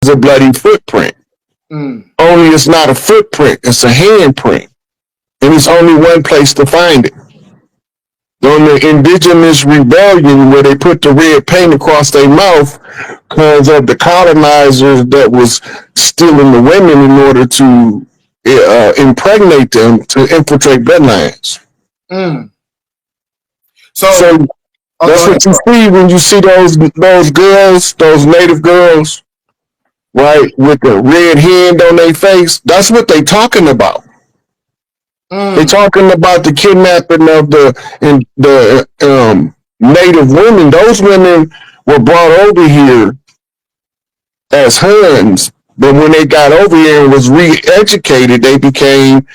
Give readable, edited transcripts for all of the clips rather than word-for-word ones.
a bloody footprint. Only it's not a footprint, it's a handprint. And it's only one place to find it. On the indigenous rebellion where they put the red paint across their mouth because of the colonizers that was stealing the women in order to impregnate them to infiltrate bloodlines. So that's what you see when you see those girls, those native girls, right, with the red hand on their face. That's what they talking about. They're talking about the kidnapping of the native women. Those women were brought over here as Huns, but when they got over here and was re-educated, they became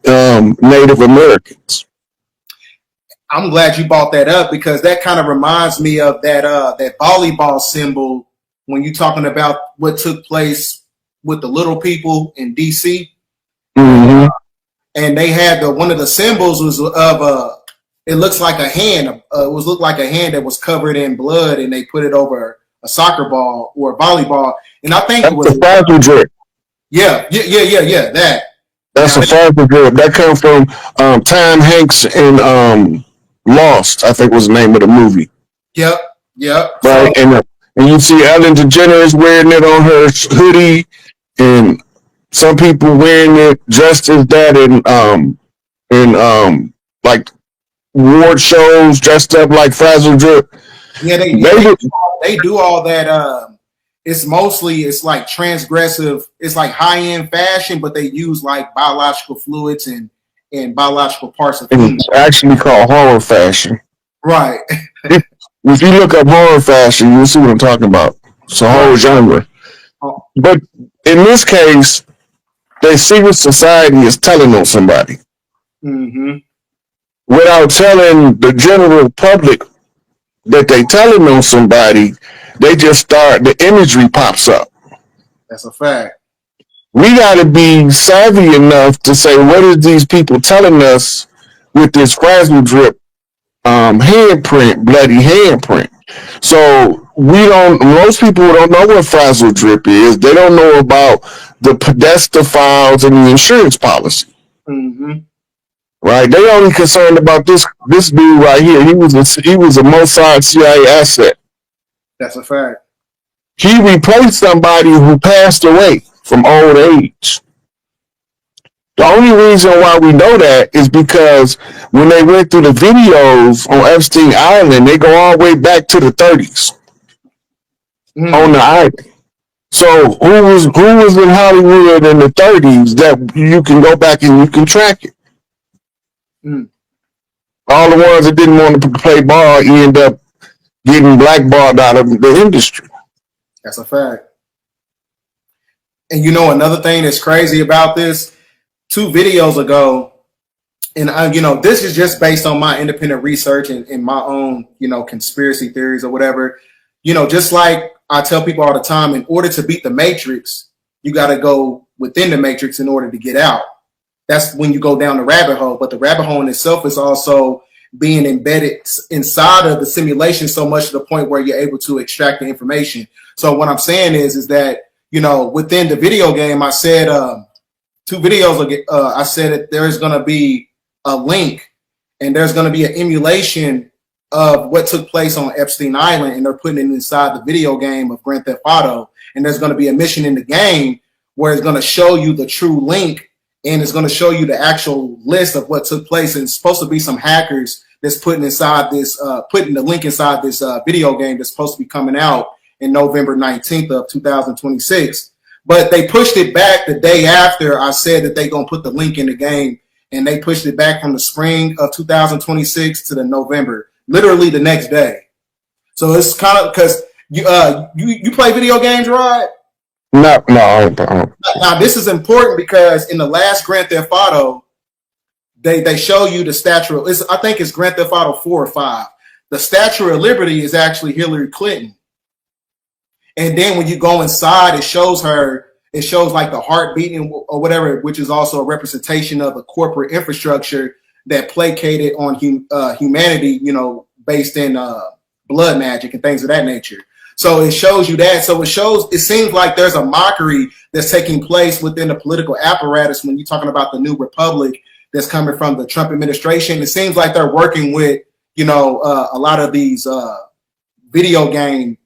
Native Americans. I'm glad you brought that up because that kind of reminds me of that volleyball symbol when you're talking about what took place with the little people in DC. Mm-hmm. And they had one of the symbols was of it looks like a hand. It looked like a hand that was covered in blood, and they put it over a soccer ball or a volleyball. And I think that's it was a Frazzle drip. Yeah. That's a Frazzle drip. That comes from Tom Hanks and Lost, I think was the name of the movie. Yep. Right, and you see Ellen DeGeneres wearing it on her hoodie, and some people wearing it dressed as that in like award shows, dressed up like Frazzle drip. Yeah, they do all that. It's like transgressive. It's like high end fashion, but they use like biological fluids and biological parts of things. It's actually called horror fashion. Right. If you look up horror fashion, you'll see what I'm talking about. It's a whole genre. But in this case, their secret society is telling on somebody. Mm-hmm. Without telling the general public that they telling on somebody, they just start, the imagery pops up. That's a fact. We got to be savvy enough to say, what is these people telling us with this Frazzle drip handprint, bloody handprint? So most people don't know what Frazzle drip is. They don't know about the Podesta files and the insurance policy. Mm-hmm. Right? They only concerned about this dude right here. He was a Mossad CIA asset. That's a fact. He replaced somebody who passed away from old age. The only reason why we know that is because when they went through the videos on Epstein Island, they go all the way back to the 30s on the island. So who was in Hollywood in the 30s that you can go back and you can track it? All the ones that didn't want to play ball end up getting blackballed out of the industry. That's a fact. And you know another thing that's crazy about this? 2 videos ago, and this is just based on my independent research and my own, conspiracy theories or whatever. Just like I tell people all the time, in order to beat the Matrix, you got to go within the Matrix in order to get out. That's when you go down the rabbit hole. But the rabbit hole in itself is also being embedded inside of the simulation so much to the point where you're able to extract the information. So what I'm saying is that, within the video game, I said 2 videos ago, I said that there's going to be a link and there's going to be an emulation of what took place on Epstein Island, and they're putting it inside the video game of Grand Theft Auto. And there's going to be a mission in the game where it's going to show you the true link, and it's going to show you the actual list of what took place. And it's supposed to be some hackers that's putting the link inside this video game that's supposed to be coming out in November 19th of 2026. But they pushed it back the day after I said that they're going to put the link in the game, and they pushed it back from the spring of 2026 to the November, literally the next day. So it's kind of because you play video games, Rod? No, I don't. Now this is important because in the last Grand Theft Auto, they show you the statue. I think it's Grand Theft Auto 4 or 5. The Statue of Liberty is actually Hillary Clinton. And then when you go inside, it shows like the heart beating or whatever, which is also a representation of a corporate infrastructure that placated on humanity, based in blood magic and things of that nature. So it shows you that. So it seems like there's a mockery that's taking place within the political apparatus when you're talking about the new republic that's coming from the Trump administration. It seems like they're working with, a lot of these video game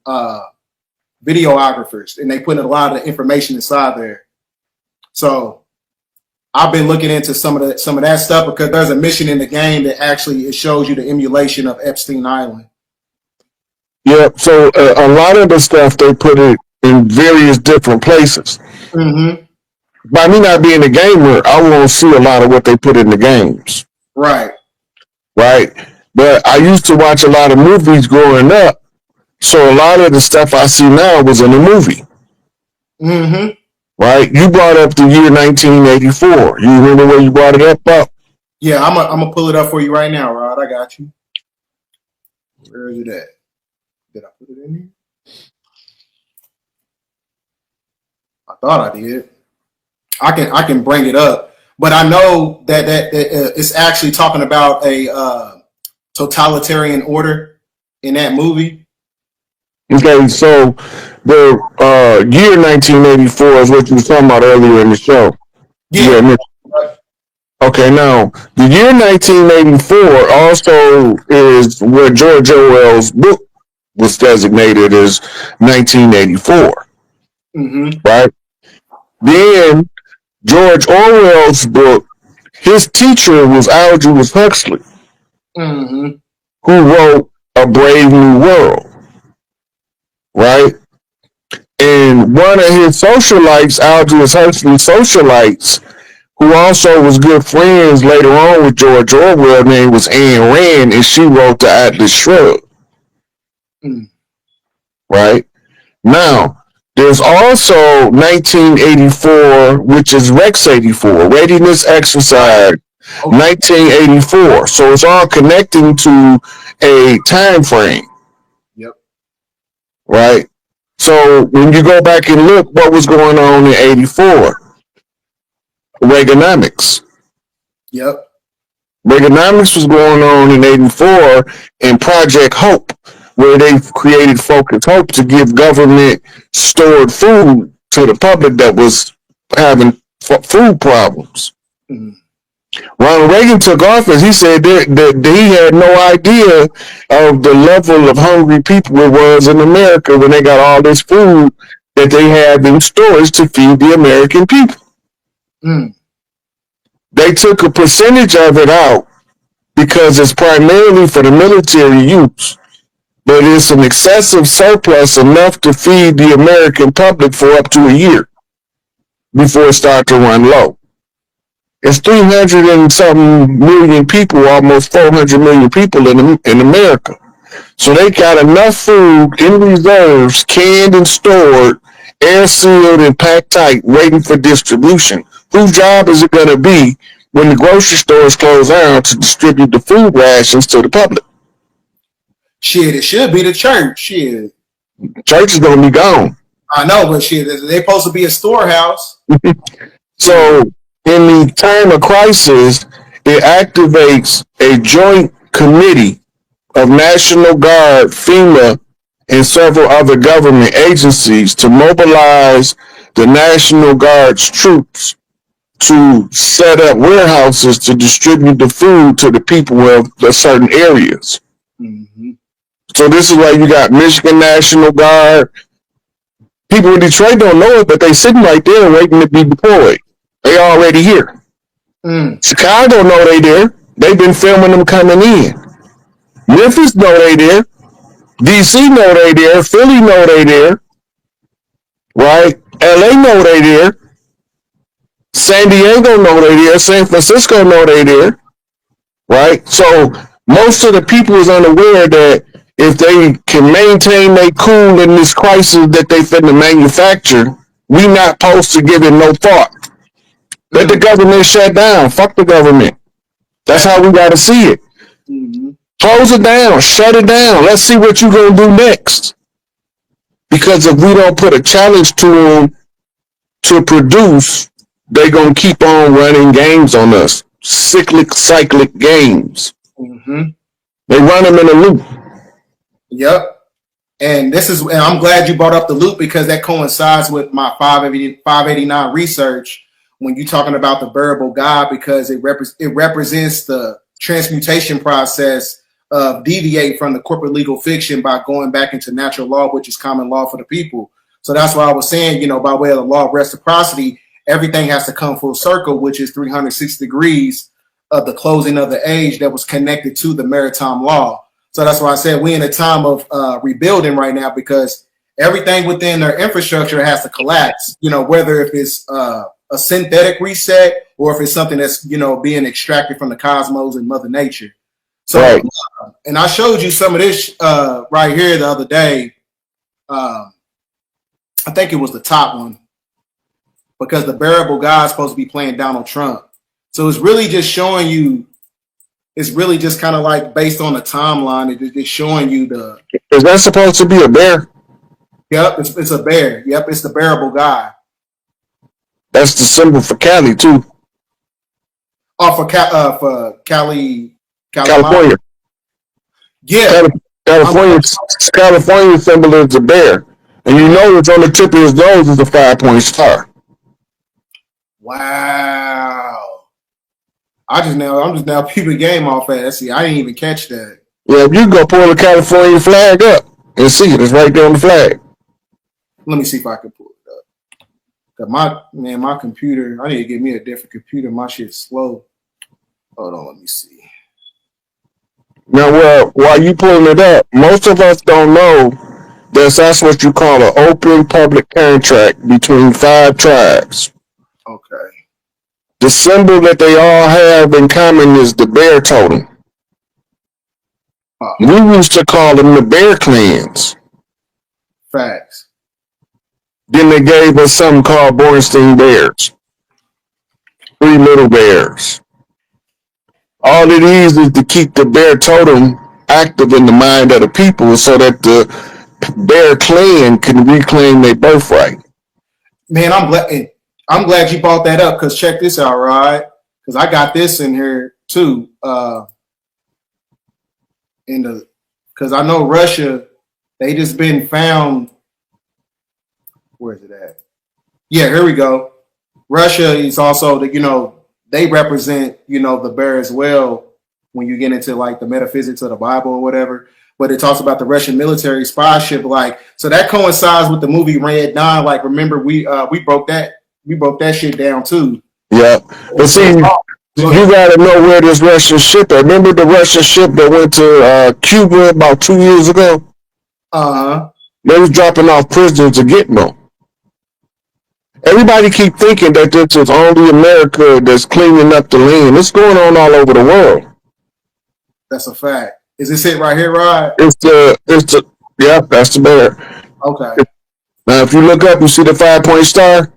videographers, and they put a lot of information inside there. So I've been looking into some of that stuff because there's a mission in the game that actually it shows you the emulation of Epstein Island. Yeah, so a lot of the stuff they put it in various different places. Mm-hmm. By me not being a gamer, I won't see a lot of what they put in the games. Right. But I used to watch a lot of movies growing up, so a lot of the stuff I see now was in the movie. Mm-hmm. Right? You brought up the year 1984. You remember where you brought it up? Yeah, I'm gonna pull it up for you right now, Rod. I got you. Where is it at? Did I put it in here? I thought I did. I can bring it up, but I know that it's actually talking about a totalitarian order in that movie. Okay, so the year 1984 is what you were talking about earlier in the show. Yeah. Okay, now the year 1984 also is where George Orwell's book was designated as 1984. Mm-hmm. Right? Then George Orwell's book, his teacher was Aldous Huxley, mm-hmm. who wrote A Brave New World. Right? And one of his socialites, Aldous Huxley's socialites, who also was good friends later on with George Orwell, name was Ayn Rand, and she wrote the Atlas Shrugged. Mm. Right? Now, there's also 1984, which is Rex 84, Readiness Exercise, 1984. So it's all connecting to a time frame. Yep. Right? So when you go back and look what was going on in 84, Reaganomics. Yep. Reaganomics was going on in 84 and Project Hope, where they created Focus Hope to give government stored food to the public that was having food problems. Mm-hmm. Ronald Reagan took office. He said that he had no idea of the level of hungry people it was in America when they got all this food that they had in storage to feed the American people. Mm. They took a percentage of it out because it's primarily for the military use, but it's an excessive surplus enough to feed the American public for up to a year before it started to run low. It's 300 and something million people, almost 400 million people in America. So they got enough food in reserves, canned and stored, air sealed and packed tight, waiting for distribution. Whose job is it going to be when the grocery stores close down to distribute the food rations to the public? Shit, it should be the church. Shit. Church is going to be gone. I know, but shit, they're supposed to be a storehouse. So in the time of crisis, it activates a joint committee of National Guard, FEMA, and several other government agencies to mobilize the National Guard's troops to set up warehouses to distribute the food to the people of the certain areas. Mm-hmm. So this is why you got Michigan National Guard. People in Detroit don't know it, but they sitting right there waiting to be deployed. They already here. Mm. Chicago know they there. They've been filming them coming in. Memphis know they there. DC know they there. Philly know they there. Right? LA know they there. San Diego know they there. San Francisco know they there. Right? So most of the people is unaware that if they can maintain their cool in this crisis that they finna manufacture, we not supposed to give it no thought. Let the government shut down. Fuck the government. That's how we gotta see it. Mm-hmm. Close it down. Shut it down. Let's see what you gonna do next. Because if we don't put a challenge to them to produce, they gonna keep on running games on us. Cyclic games. Mm-hmm. They run them in a loop. Yep. And I'm glad you brought up the loop because that coincides with my 589 research when you're talking about the variable God, because it represents the transmutation process of deviate from the corporate legal fiction by going back into natural law, which is common law for the people. So that's why I was saying, by way of the law of reciprocity, everything has to come full circle, which is 360 degrees of the closing of the age that was connected to the maritime law. So that's why I said we're in a time of rebuilding right now, because everything within their infrastructure has to collapse, whether if it's a synthetic reset or if it's something that's, being extracted from the cosmos and Mother Nature. So, right. And I showed you some of this right here the other day. I think it was the top one, because the bearable God is supposed to be playing Donald Trump. So it's really just showing you, it's really just kind of like based on the timeline. It's showing you the. Is that supposed to be a bear? Yep, it's a bear. Yep, it's the bearable God. That's the symbol for Cali too. Oh, for California. Yeah, California symbol is the bear, and it's on the tip of his nose is a 5-point star. Wow. I'm just now peeping game off that. See, I didn't even catch that. Yeah, you go pull the California flag up and see it. It's right there on the flag. Let me see if I can pull it up. Cause my computer, I need to get me a different computer. My shit's slow. Hold on, let me see. Now, while you pulling it up, most of us don't know that's what you call an open public contract between 5 tribes. Okay. The symbol that they all have in common is the bear totem. We used to call them the bear clans. Facts. Then they gave us something called Bornstein Bears. 3 little bears. All it is to keep the bear totem active in the mind of the people so that the bear clan can reclaim their birthright. Man, I'm glad you brought that up, because check this out, right? Because I got this in here too. Because I know Russia, they just been found. Where is it at? Yeah, here we go. Russia is also they represent the bear as well when you get into like the metaphysics of the Bible or whatever. But it talks about the Russian military spy ship, so that coincides with the movie Red Dawn. Like, remember we broke that shit down too. Yeah, but see, you gotta know where this Russian ship. Remember the Russian ship that went to Cuba about 2 years ago? They was dropping off prisoners to Gitmo. Everybody keep thinking that this is only America that's cleaning up the land. It's going on all over the world. That's a fact. Is this it right here, Rod? It's the that's the bear. Okay. Now, if you look up, you see the 5-point star?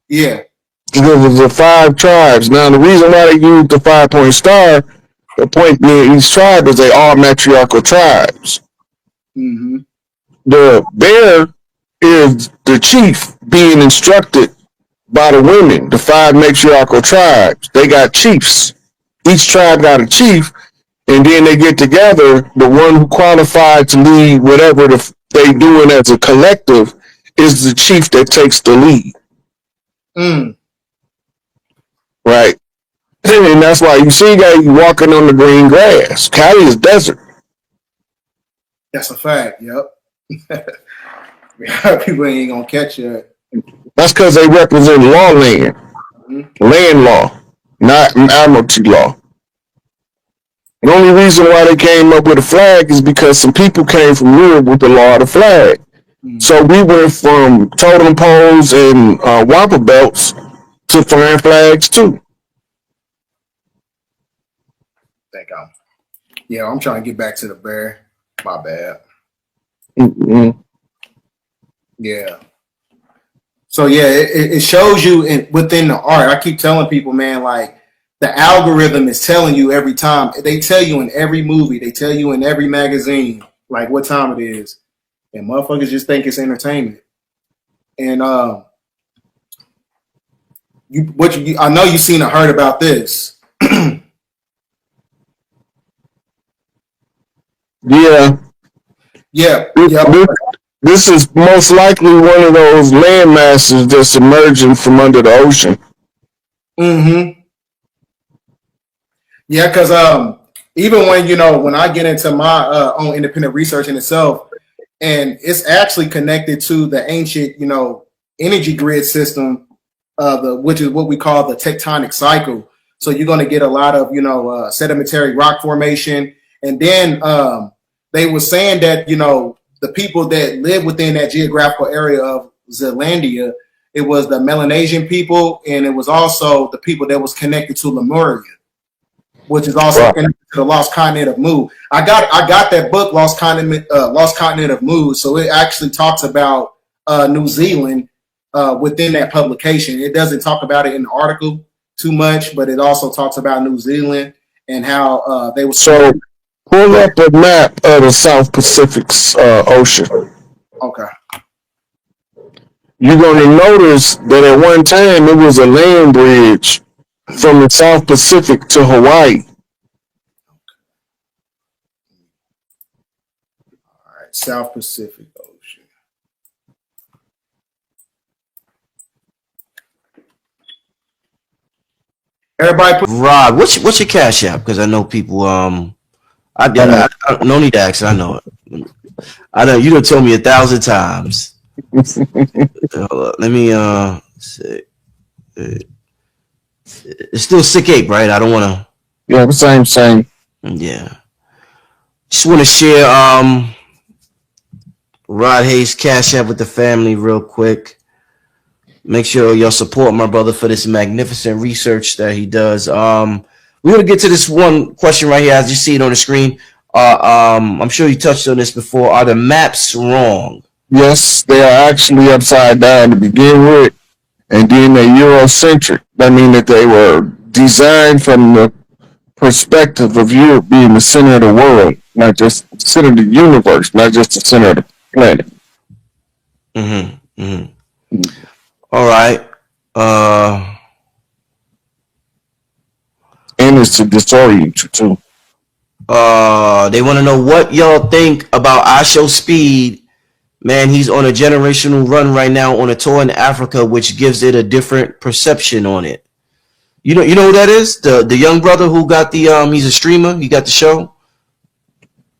Yeah. Because the 5 tribes. Now, the reason why they use the 5-point star, the point being each tribe is they all matriarchal tribes. Mm-hmm. The bear is the chief being instructed by the women, the 5 matriarchal tribes. They got chiefs. Each tribe got a chief, and then they get together. The one who qualified to lead whatever they doing as a collective is the chief that takes the lead. Right. And that's why you see guys walking on the green grass. Cali is desert. That's a fact. Yep. People ain't gonna catch it. That's because they represent law land. Land law, not admiralty law. The only reason why they came up with a flag is because some people came from Europe with the law of the flag. So we went from totem poles and wampum belts to flying flags too. I'm trying to get back to the bear. My bad. Mm-hmm. Yeah. So yeah, it shows you within the art. I keep telling people, man, like the algorithm is telling you every time. They tell you in every movie. They tell you in every magazine, like what time it is, and motherfuckers just think it's entertainment. And I know you've seen or heard about this. Yeah. Yeah. This, Yep. this, this is most likely one of those land masses that's emerging from under the ocean. Mm-hmm. Yeah, because even when I get into my own independent research in itself, and it's actually connected to the ancient, energy grid system, which is what we call the tectonic cycle. So you're going to get a lot of sedimentary rock formation, and then they were saying that the people that live within that geographical area of Zealandia, it was the Melanesian people, and it was also the people that was connected to Lemuria, which is also Right. connected to the Lost Continent of Mu. I got that book, Lost Continent of Mu. So it actually talks about New Zealand within that publication. It doesn't talk about it in the article too much, but it also talks about New Zealand and how they were. So pull up a map of the South Pacific Ocean. Okay. You're going to notice that at one time it was a land bridge from the South Pacific to Hawaii. All right. South Pacific Ocean. Everybody put Rod, what's your cash app? Because I know people. I no need to ask. I know it. I know you done told me 1,000 times. Let me see. It's still Sick Ape, right? I don't want to. Yeah, the same. Yeah. Just want to share Rod Hayes cash app with the family real quick. Make sure y'all support my brother for this magnificent research that he does. We're gonna get to this one question right here as you see it on the screen. I'm sure you touched on this before. Are the maps wrong? Yes, they are actually upside down to begin with, and then they're Eurocentric. That means that they were designed from the perspective of Europe being the center of the world, not just the center of the universe, not just the center of the planet. Mm-hmm. Mm-hmm. All right. And it's to disorient you too. They want to know what y'all think about I Show Speed. Man, he's on a generational run right now on a tour in Africa, which gives it a different perception on it. You know who that is? The young brother who got the he's a streamer. He got the show.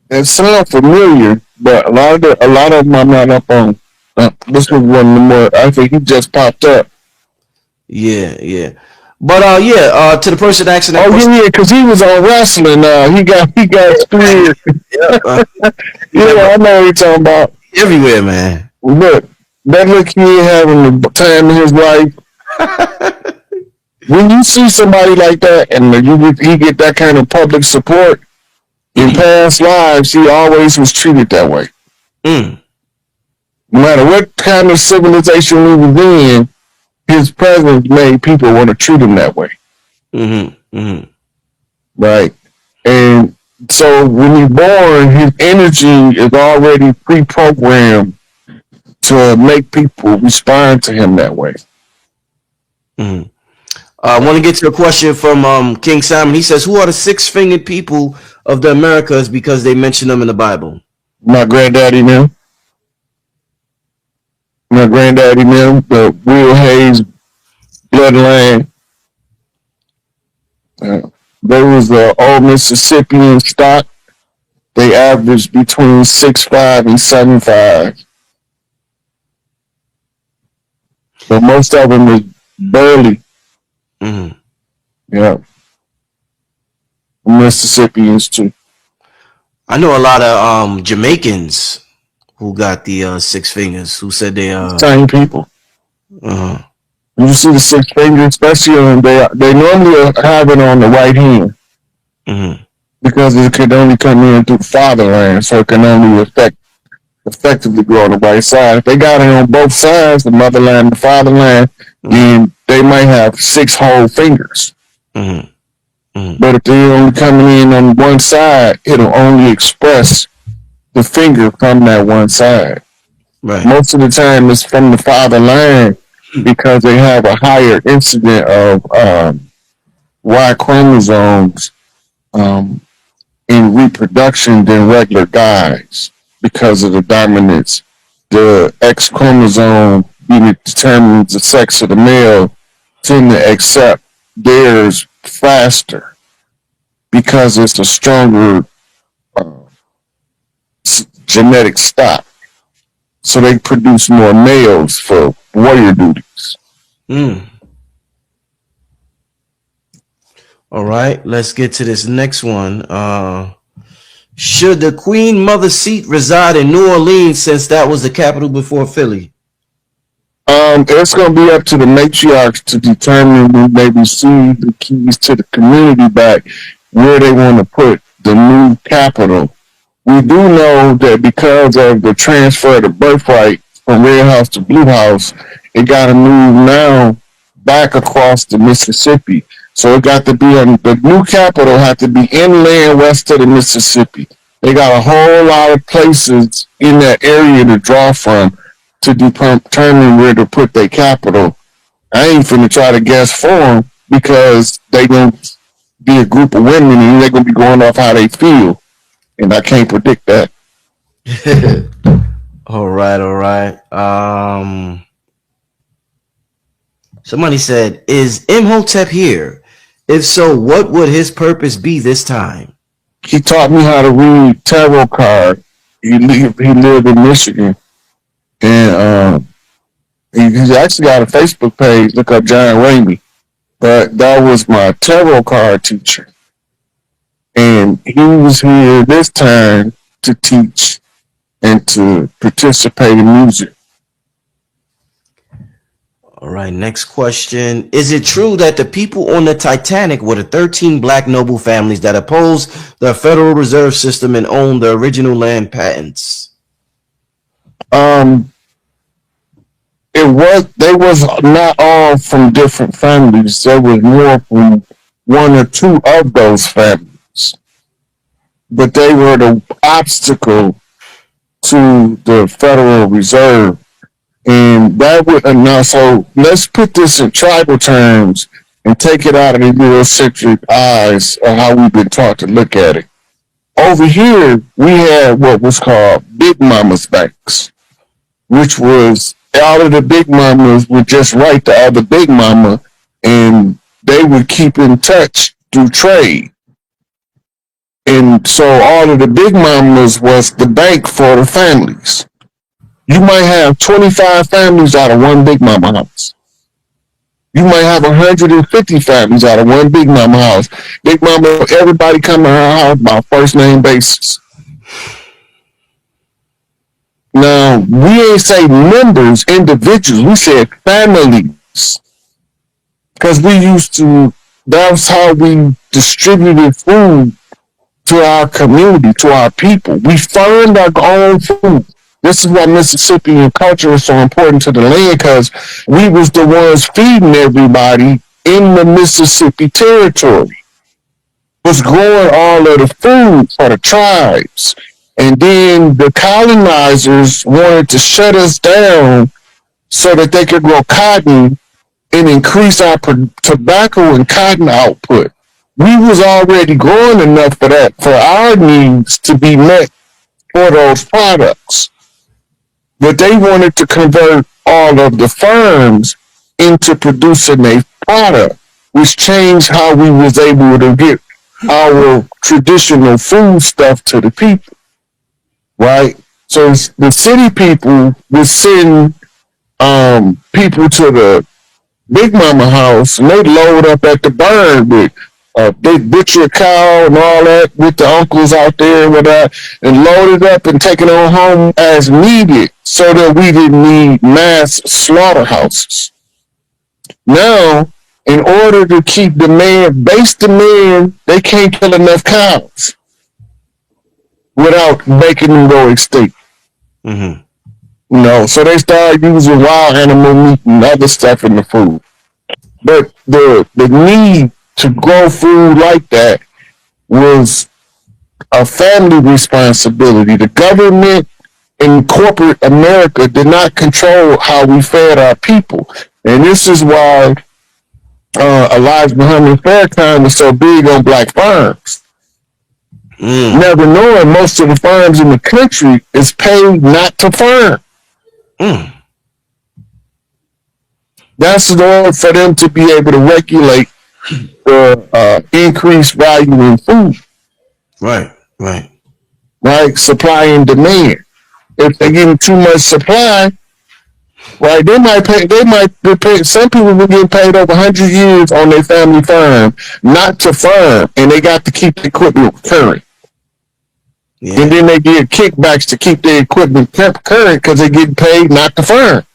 It sounds familiar, but a lot of them I'm not up on. This was one of the more. I think he just popped up. Yeah. But to the person asking that question. Yeah, because he was on wrestling. He got cleared. I know what you're talking about. Everywhere, man. Look, that little kid having the time of his life. When you see somebody like that and he get that kind of public support, in past lives, he always was treated that way. No matter what kind of civilization we was in, his presence made people want to treat him that way. Right. And so when he's born, his energy is already pre-programmed to make people respond to him that way. I want to get to a question from King Simon. He says, who are the six-fingered people of the Americas because they mention them in the Bible? My granddaddy them. The Will Hayes bloodline. There was the old Mississippian stock. They averaged between 6'5" and 7'5". But most of them was burly. Yeah. Mississippians too. I know a lot of Jamaicans who got the six fingers, who said they same people. You see the six fingers, especially on they normally have it on the right hand. Because it could only come in through the fatherland, so it can only effectively grow on the right side. If they got it on both sides, the motherland and the fatherland, then they might have 6 whole fingers. But if they're only coming in on one side, it'll only express the finger from that one side. Right. Most of the time, it's from the fatherland because they have a higher incident of Y chromosomes in reproduction than regular guys. because of the dominance. The X chromosome determines the sex of the male tend to accept theirs faster because it's a stronger uh, genetic stock. So they produce more males for warrior duties. Mm. All right, let's get to this next one. Should the Queen Mother seat reside in New Orleans since that was the capital before Philly? It's going to be up to the matriarchs to determine when they receive the keys to the community back where they want to put the new capital. We do know that because of the transfer of the birthright from Red House to Blue House, it got to move now back across the Mississippi. So it got to be on the new capital had to be inland west of the Mississippi. They got a whole lot of places in that area to draw from to determine where to put their capital. I ain't finna try to guess for them because they gonna be a group of women and they're gonna be going off how they feel, and I can't predict that. All right. Somebody said, "Is Imhotep here? If so, what would his purpose be this time?" He taught me how to read tarot card. He lived in Michigan, and he's actually got a Facebook page. Look up John Ramey. But that was my tarot card teacher, and he was here this time to teach and to participate in music. All right, next question. Is it true that the people on the Titanic were the 13 black noble families that opposed the Federal Reserve System and owned the original land patents? They was not all from different families. There was more from one or two of those families. But they were the obstacle to the Federal Reserve. And that would now, so let's put this in tribal terms and take it out of the Eurocentric eyes of how we've been taught to look at it. Over here, we had what was called Big Mama's banks, which was all of the Big Mamas would just write the other Big Mama and they would keep in touch through trade. And so all of the Big Mamas was the bank for the families. You might have 25 families out of one Big Mama house. You might have 150 families out of one Big Mama house. Big Mama, everybody come to her house by first name basis. Now, we ain't say members, individuals. We said families. Because we used to, that's how we distributed food to our community, to our people. We farmed our own food. This is why Mississippian culture is so important to the land, because we was the ones feeding everybody in the Mississippi territory. Was growing all of the food for the tribes. And then the colonizers wanted to shut us down so that they could grow cotton and increase our tobacco and cotton output. We was already growing enough for that, for our needs to be met for those products. But they wanted to convert all of the firms into producing a product, which changed how we was able to get our traditional food stuff to the people, right? So the city people would send people to the Big Mama house, and they'd load up at the barn with they butcher a cow and all that with the uncles out there and whatnot, and load it up and take it on home as needed so that we didn't need mass slaughterhouses. Now, in order to keep base demand, they can't kill enough cows without making them go extinct. Mm-hmm. You know, so they started using wild animal meat and other stuff in the food. But the need to grow food like that was a family responsibility. The government and corporate America did not control how we fed our people. And this is why Elijah Muhammad Farrakhan was so big on black farms. Never knowing most of the farms in the country is paid not to farm. That's in order for them to be able to regulate the increased value in food. Right. Right? Supply and demand. If they're getting too much supply, right, they might be paid, some people will get paid over 100 years on their family farm not to farm, and they got to keep the equipment current. Yeah. And then they get kickbacks to keep their equipment current because they're getting paid not to farm.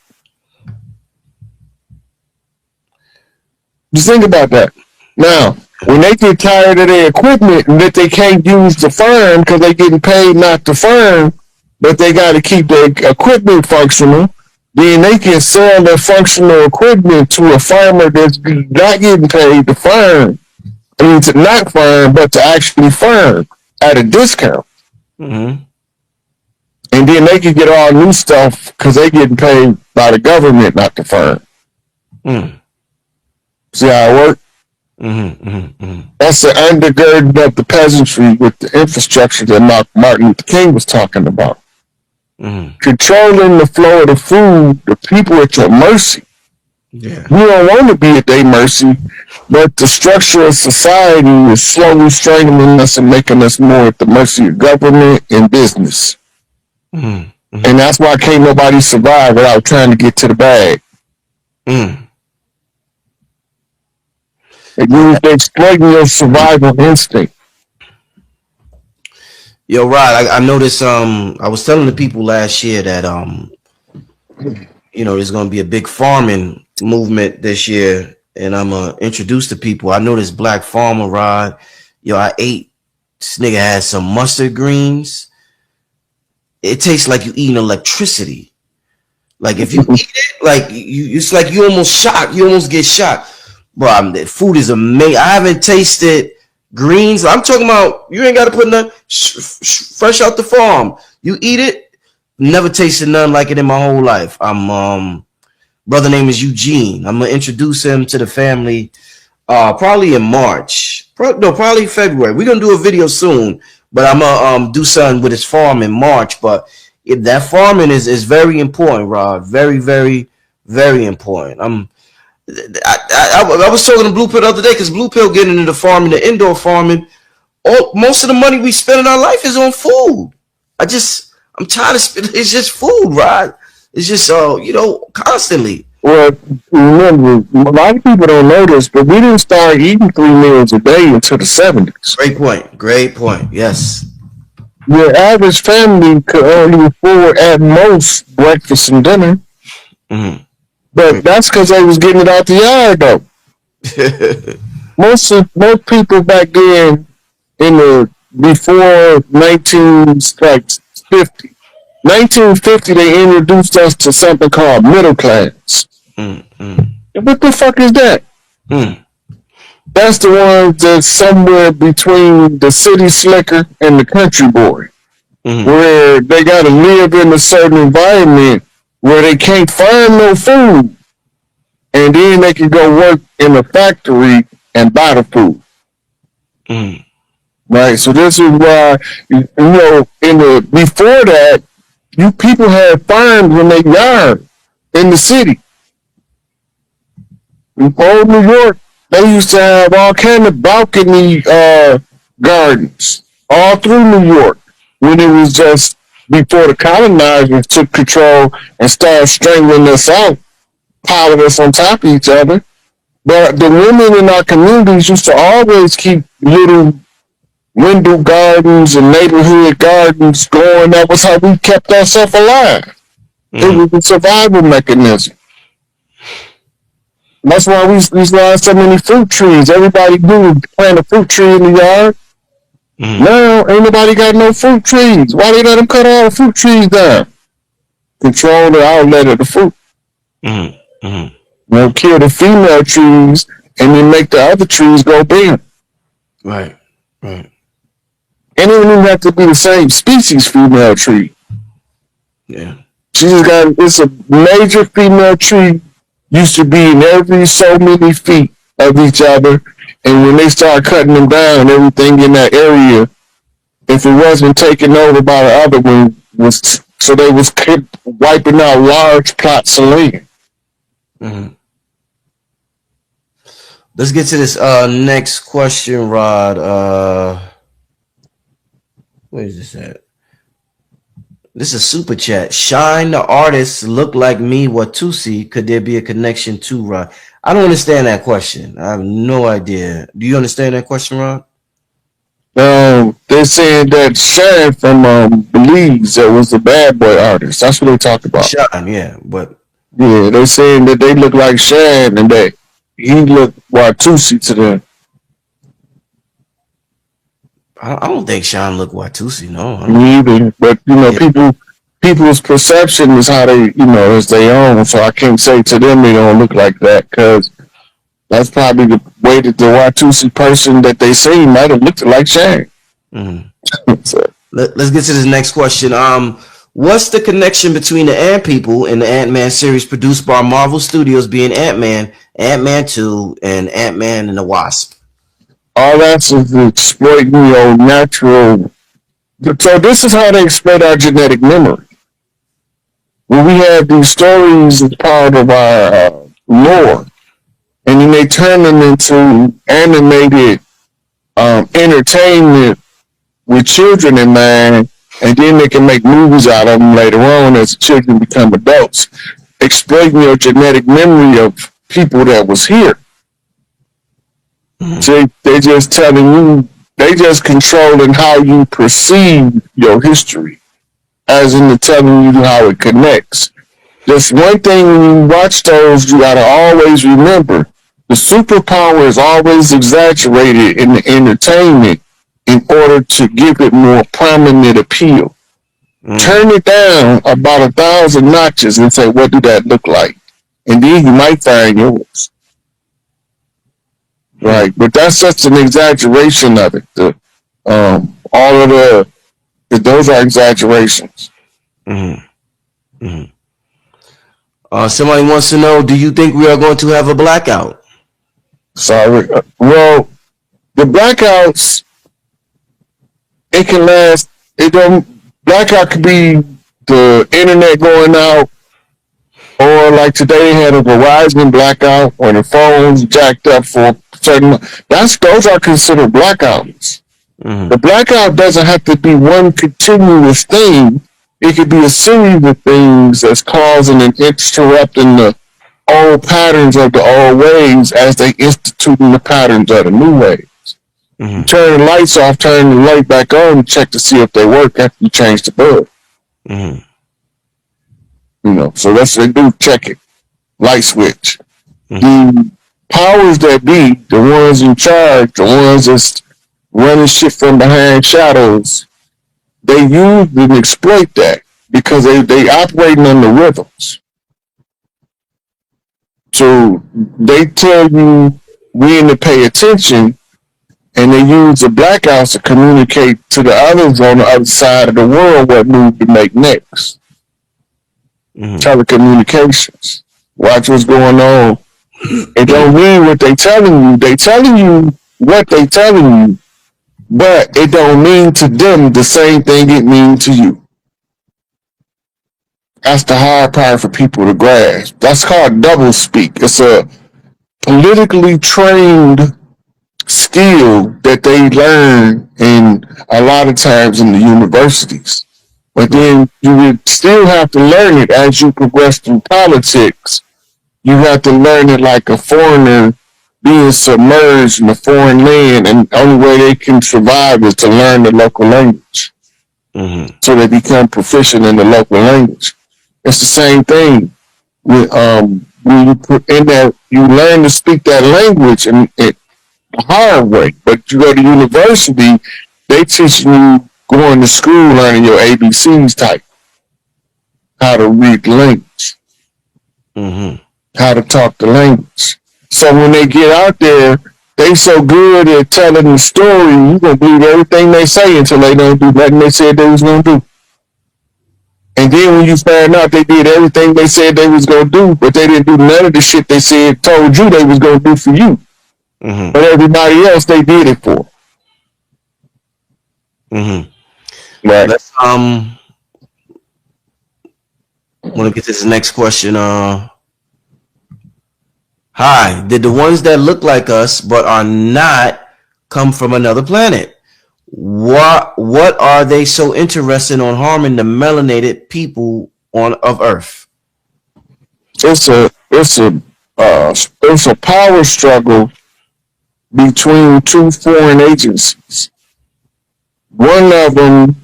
Just think about that. Now, when they get tired of their equipment and that they can't use the farm because they're getting paid not to farm, but they got to keep their equipment functional, then they can sell their functional equipment to a farmer that's not getting paid to farm. I mean, to not farm, but to actually farm at a discount. Mm-hmm. And then they can get all new stuff because they're getting paid by the government not to farm. See how it works? That's the undergirding of the peasantry with the infrastructure that Martin Luther King was talking about. Controlling the flow of the food, the people at your mercy. Yeah. We don't want to be at their mercy, but the structure of society is slowly strangling us and making us more at the mercy of government and business. And that's why can't nobody survive without trying to get to the bag. They're exploiting your survival instinct. Yo, Rod, I noticed. I was telling the people last year that there's gonna be a big farming movement this year, and I'm gonna introduce the people. I know this black farmer, Rod. Yo, I ate. This nigga had some mustard greens. It tastes like you eating electricity. Like if you eat it, like it's like you almost shocked. You almost get shocked. Bro, the food is amazing. I haven't tasted greens. I'm talking about you ain't got to put nothing fresh out the farm. You eat it. Never tasted nothing like it in my whole life. Brother name is Eugene. I'm gonna introduce him to the family. Probably in March. Probably February. We're gonna do a video soon, but I'm gonna do something with his farm in March. But that farming is very important, Rod. Very, very, very important. I was talking to Blue Pill the other day because Blue Pill getting into the farming, the indoor farming. Most of the money we spend in our life is on food. I'm tired of spending. It's just food, right? It's just constantly. Well, remember, a lot of people don't know this, but we didn't start eating 3 meals a day until the 70s. Great point. Yes. Your average family could only afford at most breakfast and dinner. But that's because they was getting it out the yard, though. most people back then, before 1950, they introduced us to something called middle class. What the fuck is that? That's the ones that's somewhere between the city slicker and the country boy, where they got to live in a certain environment where they can't find no food, and then they can go work in a factory and buy the food. Right. So this is why before that, people had farms in their yard in the city. In old New York, they used to have all kind of balcony gardens all through New York when it was just before the colonizers took control and started strangling us out, piling us on top of each other. But the women in our communities used to always keep little window gardens and neighborhood gardens going. That was how we kept ourselves alive. It was a survival mechanism. That's why we lost so many fruit trees. Everybody knew to plant a fruit tree in the yard. Now, ain't nobody got no fruit trees. Why they let them cut all the fruit trees down? Control the outlet of the fruit. Kill the female trees and then make the other trees go big. Right. And it don't even have to be the same species female tree. Yeah. It's a major female tree used to be in every so many feet of each other. And when they start cutting them down, everything in that area if it wasn't taken over by the other one, was so they was kept wiping out large plots of land. Mm-hmm. Let's get to this next question, Rod. Where is this at? This is super chat. Shine the artists look like me, Watusi. Could there be a connection to Rod? I don't understand that question. I have no idea. Do you understand that question, Rod? They're saying that Shine from Belize that was the bad boy artist. That's what they talk about. Shine, yeah, but yeah, they're saying that they look like Shine and that he looked Watusi to them. I don't think Shine look Watusi. No, Me either. But you know, yeah. people's perception is how they, is their own. So I can't say to them they don't look like that because that's probably the way that the Watusi person that they see might have looked like Shane. Mm-hmm. So, Let's get to this next question. What's the connection between the Ant people and the Ant-Man series produced by Marvel Studios being Ant-Man, Ant-Man 2, and Ant-Man and the Wasp? all that's is exploiting your natural. So this is how they exploit our genetic memory. When we have these stories as part of our lore, and then they turn them into animated entertainment with children in mind, and then they can make movies out of them later on as the children become adults, exploiting your genetic memory of people that was here. So they just telling you, they just controlling how you perceive your history, as in the telling you how it connects. Just one thing when you watch those, you gotta always remember, the superpower is always exaggerated in the entertainment in order to give it more prominent appeal. Turn it down about 1,000 notches and say, what do that look like? And then you might find yours. Right, but that's such an exaggeration of it. All of those are exaggerations. Mm-hmm. Mm-hmm. Somebody wants to know, do you think we are going to have a blackout? Sorry. Well, the blackouts, it can last. Blackout could be the internet going out, or like today had a Verizon blackout, or the phones jacked up for certain. Those are considered blackouts. Mm-hmm. The blackout doesn't have to be one continuous thing. It could be a series of things that's causing and interrupting the old patterns of the old ways as they instituting the patterns of the new ways. Mm-hmm. Turn the lights off, turn the light back on, and check to see if they work after you change the bulb. Mm-hmm. So that's what they do, check it. Light switch. Mm-hmm. The powers that be, the ones in charge, the ones that's running shit from behind shadows, they use and exploit that because they operating on the rhythms. So they tell you when to pay attention, and they use the blackouts to communicate to the others on the other side of the world what move to make next. Mm-hmm. Telecommunications. Watch what's going on. It don't mean what they telling you. They telling you what they telling you, but it don't mean to them the same thing it means to you. That's the hard part for people to grasp. That's called double speak. It's a politically trained skill that they learn in a lot of times in the universities. But then you would still have to learn it as you progress through politics. You have to learn it like a foreigner being submerged in a foreign land, and the only way they can survive is to learn the local language. Mm-hmm. So they become proficient in the local language. It's the same thing. When you put in that, you learn to speak that language and the hard way. But you go to university, they teach you going to school learning your ABCs type, how to read the language, mm-hmm. how to talk the language. So when they get out there, they so good at telling the story, you're going to believe everything they say until they don't do nothing they said they was going to do. And then when you find out they did everything they said they was going to do, but they didn't do none of the shit they said, told you they was going to do for you. Mm-hmm. But everybody else, they did it for. Mm-hmm. Right. Let's want to get to this next question. Hi, did the ones that look like us but are not come from another planet? What are they so interested on harming the melanated people of Earth? It's a power struggle between two foreign agencies. One of them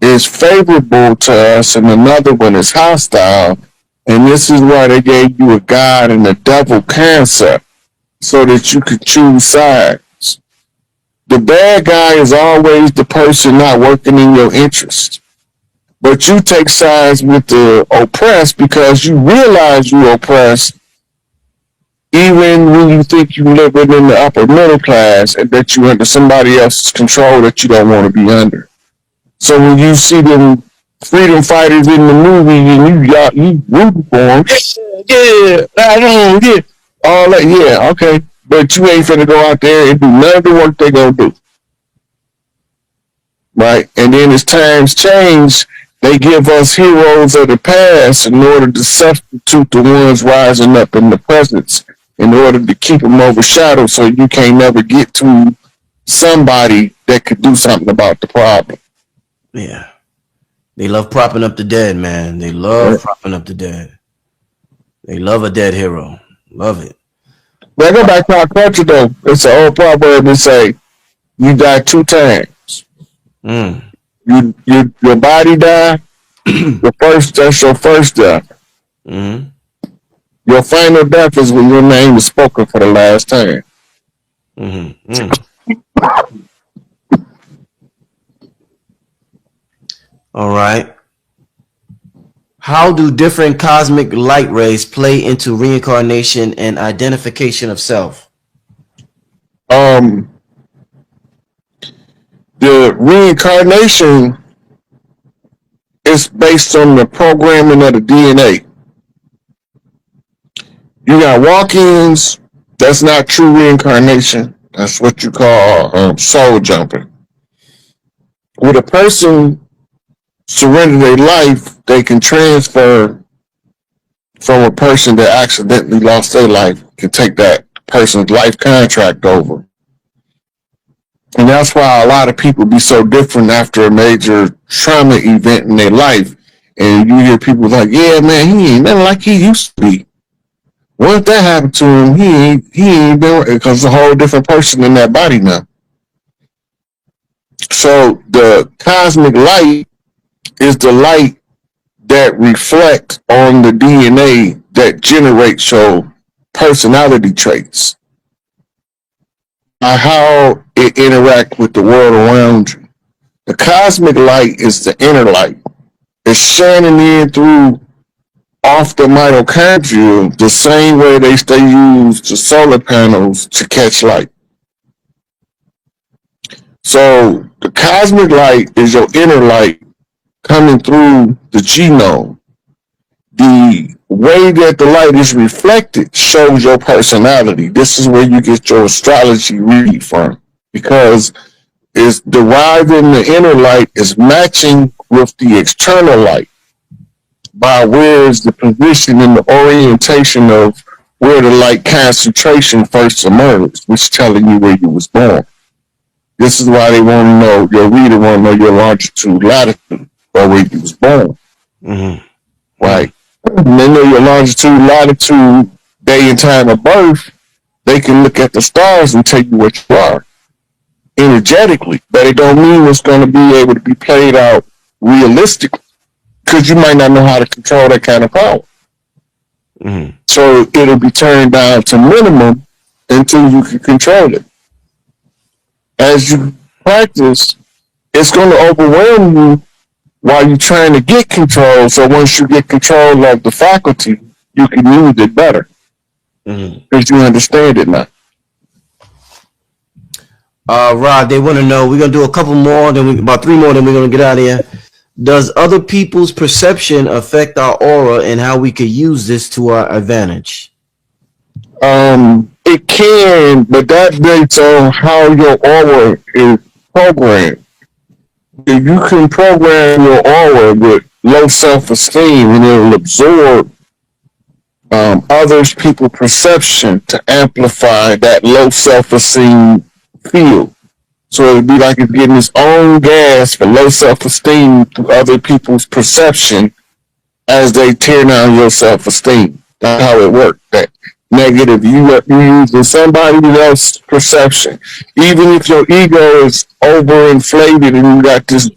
is favorable to us, and another one is hostile. And this is why they gave you a God and a devil concept, so that you could choose sides. The bad guy is always the person not working in your interest. But you take sides with the oppressed because you realize you oppressed even when you think you're living in the upper middle class and that you're under somebody else's control that you don't want to be under. So when you see them freedom fighters in the movie and you rooting for them, all that, yeah, okay, but you ain't finna go out there and do none of the work they gonna do, right? And then as times change, they give us heroes of the past in order to substitute the ones rising up in the presence, in order to keep them overshadowed, so you can't never get to somebody that could do something about the problem. Yeah. They love propping up the dead, man. They love propping up the dead. They love a dead hero. Love it. But I go back to our culture, though. It's an old proverb that say, you die two times. Your body die, that's your first death. Mm-hmm. Your final death is when your name is spoken for the last time. Mm-hmm. Mm. All right. How do different cosmic light rays play into reincarnation and identification of self? The reincarnation is based on the programming of the DNA. You got walk-ins. That's not true reincarnation. That's what you call soul jumping. With a person surrender their life, they can transfer from a person that accidentally lost their life, can take that person's life contract over. And that's why a lot of people be so different after a major trauma event in their life. And you hear people like, yeah, man, he ain't nothing like he used to be. Once that happened to him, he ain't been, because it's a whole different person in that body now. So the cosmic light is the light that reflects on the DNA that generates your personality traits, how it interacts with the world around you. The cosmic light is the inner light. It's shining in through off the mitochondria the same way they use the solar panels to catch light. So the cosmic light is your inner light coming through the genome. The way that the light is reflected shows your personality. This is where you get your astrology read from, because it's deriving the inner light is matching with the external light by where is the position and the orientation of where the light concentration first emerged, which is telling you where you was born. This is why they want to know, your reader want to know your longitude, latitude, or where you was born. Mm-hmm. Right. When they know your longitude, latitude, day and time of birth, they can look at the stars and tell you what you are energetically, but it don't mean it's going to be able to be played out realistically, because you might not know how to control that kind of power. Mm-hmm. So it'll be turned down to minimum until you can control it. As you practice, it's going to overwhelm you while you're trying to get control. So once you get control of the faculty, you can use it better, because you understand it now. Rod, they want to know, we're going to do a couple more, about three more, then we're going to get out of here. Does other people's perception affect our aura and how we could use this to our advantage? It can, but that based on how your aura is programmed. If you can program your aura with low self-esteem, and it'll absorb others' people perception to amplify that low self-esteem field. So it'd be like it's getting its own gas for low self-esteem through other people's perception as they tear down your self-esteem. That's how it works. That negative, you using somebody else's perception. Even if your ego is overinflated and you got this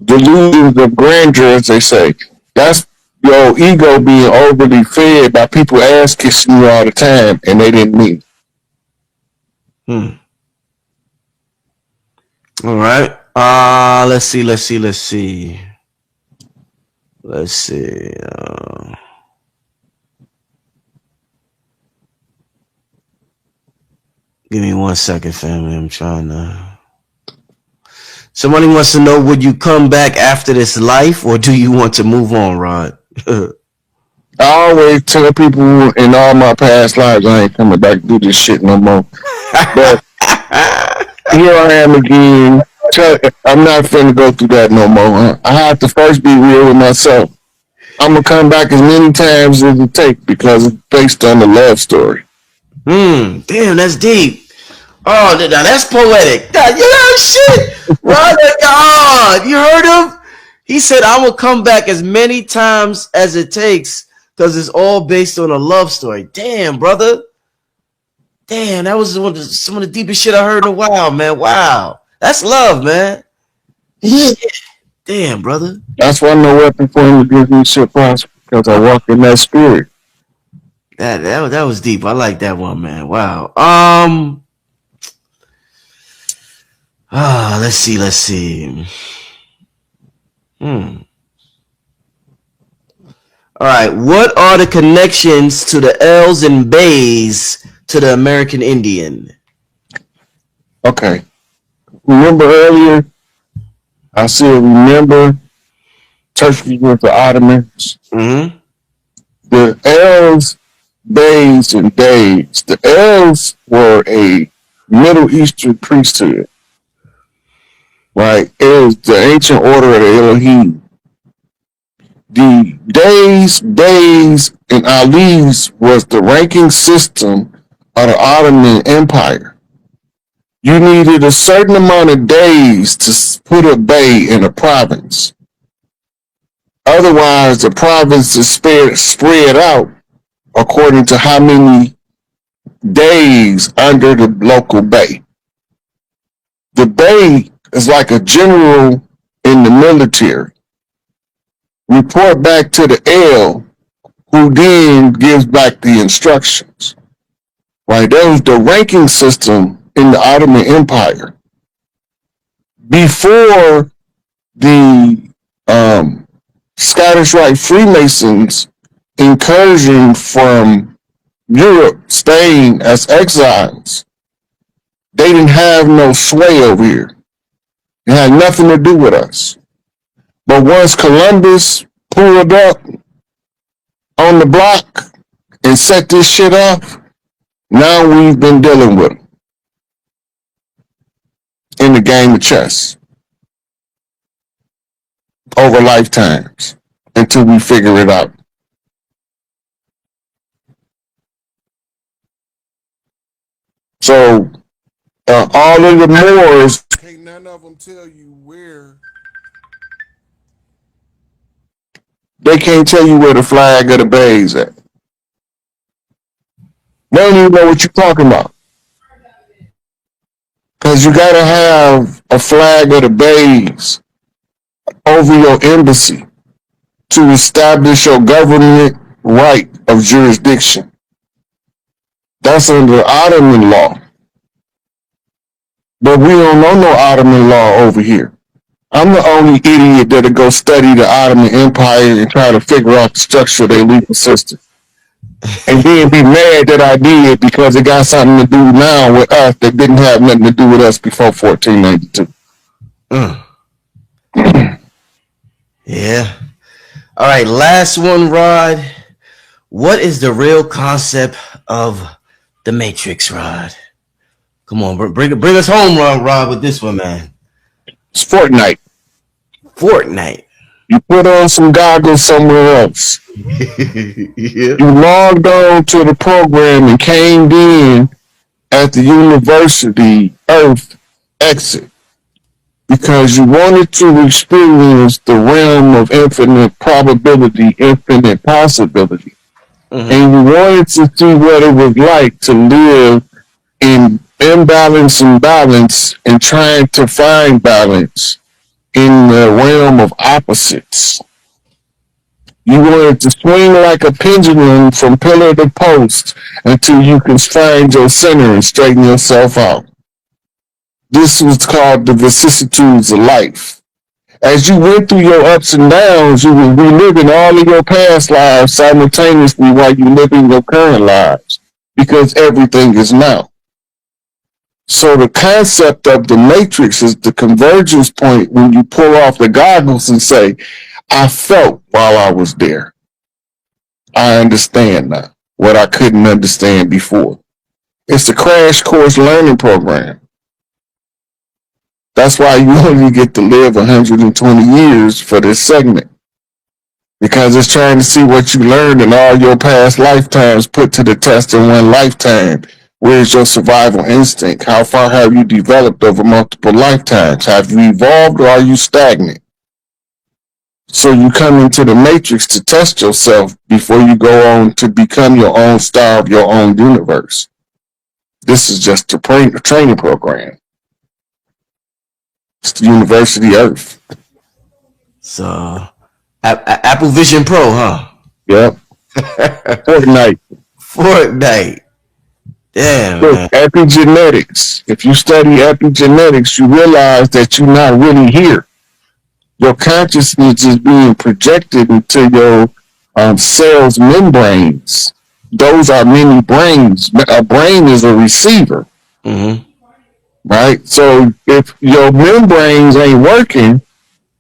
delusions of grandeur, as they say, that's your ego being overly fed by people ass kissing you all the time, and they didn't mean it. All right. Let's see. Give me 1 second, family. I'm trying to. Somebody wants to know: would you come back after this life, or do you want to move on, Rod? I always tell people in all my past lives I ain't coming back to do this shit no more. But here I am again. I'm not finna go through that no more. I have to first be real with myself. I'm gonna come back as many times as it takes because it's based on a love story. Damn, that's deep. Oh, now that's poetic. God, you know shit. Rod, God, you heard him? He said, "I'm gonna come back as many times as it takes because it's all based on a love story." Damn, brother. Damn, that was some of the deepest shit I heard in a while, man. Wow, that's love, man. Shit. Damn, brother. That's why no weapon for him to give me shit prosper because I walk in that spirit. That was deep. I like that one, man. Wow. Let's see. All right. What are the connections to the L's and Bays to the American Indian? Okay. Remember earlier, I said remember Turkey with the Ottomans. Mm-hmm. The L's, Bays, and Days. The L's were a Middle Eastern priesthood. Right? It was the ancient order of the Elohim. The Days, and Alis was the ranking system of the Ottoman Empire. You needed a certain amount of days to put a bey in a province. Otherwise, the province is spread out according to how many days under the local bey. The bey is like a general in the military. Report back to the L, who then gives back the instructions. Right? That was the ranking system in the Ottoman Empire. Before the Scottish Rite Freemasons incursion from Europe, staying as exiles, they didn't have no sway over here. It had nothing to do with us. But once Columbus pulled up on the block and set this shit off, now we've been dealing with them in the game of chess over lifetimes until we figure it out. So all of the Moors, can't none of them tell you where. They can't tell you where the flag of the Bays at. They don't even know what you're talking about. Because you got to have a flag of the Bays over your embassy to establish your government right of jurisdiction. That's under Ottoman law. But we don't know no Ottoman law over here. I'm the only idiot that'll go study the Ottoman Empire and try to figure out the structure of their legal system. And then be mad that I did because it got something to do now with us that didn't have nothing to do with us before 1492. Yeah. All right, last one, Rod. What is the real concept of the Matrix, Rod? Come on, bring us home, Rod, with this one, man. It's Fortnite. Fortnite. You put on some goggles somewhere else. Yeah. You logged on to the program and came in at the University Earth exit because you wanted to experience the realm of infinite probability, infinite possibility. Mhm. And you wanted to see what it was like to live in imbalance and balance and trying to find balance in the realm of opposites. You wanted to swing like a pendulum from pillar to post until you can find your center and straighten yourself out. This was called the vicissitudes of life. As you went through your ups and downs, you were reliving all of your past lives simultaneously while you live in your current lives because everything is now. So the concept of the matrix is the convergence point when you pull off the goggles and say, I felt while I was there. I understand now what I couldn't understand before. It's the crash course learning program. That's why you only get to live 120 years for this segment. Because it's trying to see what you learned in all your past lifetimes put to the test in one lifetime. Where's your survival instinct? How far have you developed over multiple lifetimes? Have you evolved or are you stagnant? So you come into the matrix to test yourself before you go on to become your own star of your own universe. This is just a training program. It's the University Earth. So, Apple Vision Pro, huh? Yep. Fortnite. Fortnite. Damn, man. Look, epigenetics. If you study epigenetics, you realize that you're not really here. Your consciousness is being projected into your cells' membranes. Those are many brains. A brain is a receiver, right? So if your membranes ain't working,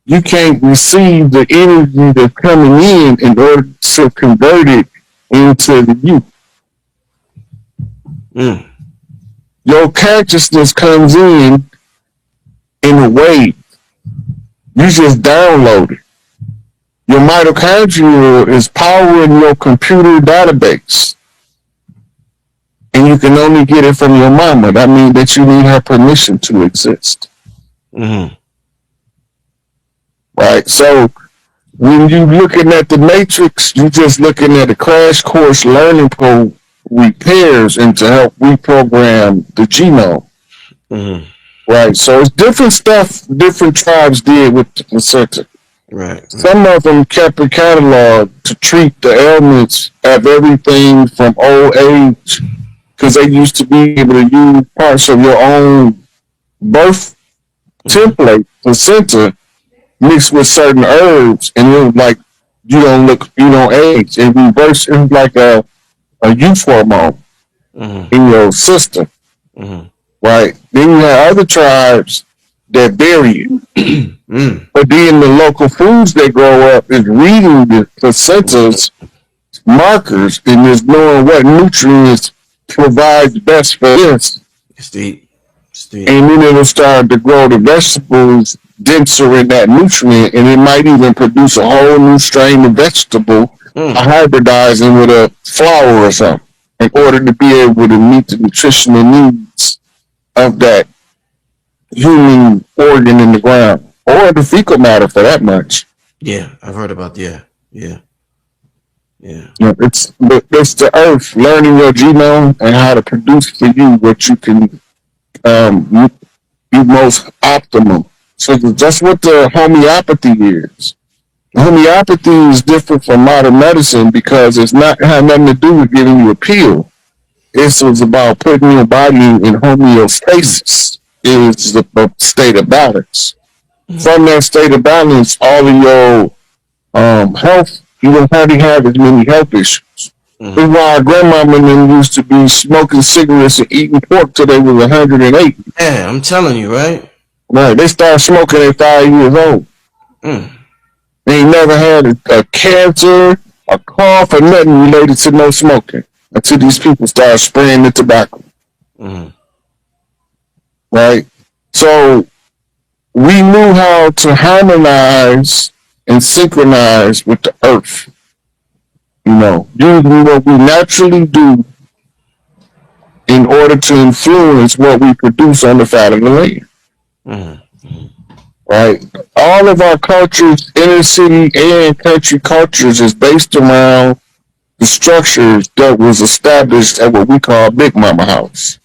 you can't receive the energy that's coming in order to convert it into the you. Your consciousness comes in a wave. You just download it. Your mitochondria is powering your computer database. And you can only get it from your mama. That means that you need her permission to exist. Right? So when you're looking at the matrix, you're just looking at a crash course learning repairs and to help reprogram the genome. Right. So it's different stuff different tribes did with the placenta. Right. Some of them kept a catalog to treat the ailments of everything from old age, because they used to be able to use parts of your own birth template, placenta, mixed with certain herbs, and it was like you don't age. It reverses. It was like a youth hormone in your system. Right. Then you have other tribes that bury you. But then the local foods that grow up is reading the placenta's markers and is knowing what nutrients provides best for this. And then it'll start to grow the vegetables denser in that nutrient, and it might even produce a whole new strain of vegetable hybridizing with a flower or something in order to be able to meet the nutritional needs of that human organ in the ground, or the fecal matter for that much. Yeah, I've heard about Yeah. It's the earth learning your genome and how to produce for you what you can be most optimum. So that's what the homeopathy is. Homeopathy is different from modern medicine because it's not had nothing to do with giving you a pill. It was about putting your body in homeostasis. It's the state of balance. From that state of balance, all of your health, you don't hardly have as many health issues. That's why our grandmama and them used to be smoking cigarettes and eating pork till they was 108. Yeah, I'm telling you, right? Right, they started smoking at 5 years old. They never had a cancer, a cough, or nothing related to no smoking until these people started spraying the tobacco. Right? So we knew how to harmonize and synchronize with the earth. You know, using what we naturally do in order to influence what we produce on the fat of the land. Mm-hmm. Right? All of our cultures, inner city and country cultures, is based around the structures that was established at what we call Big Mama House.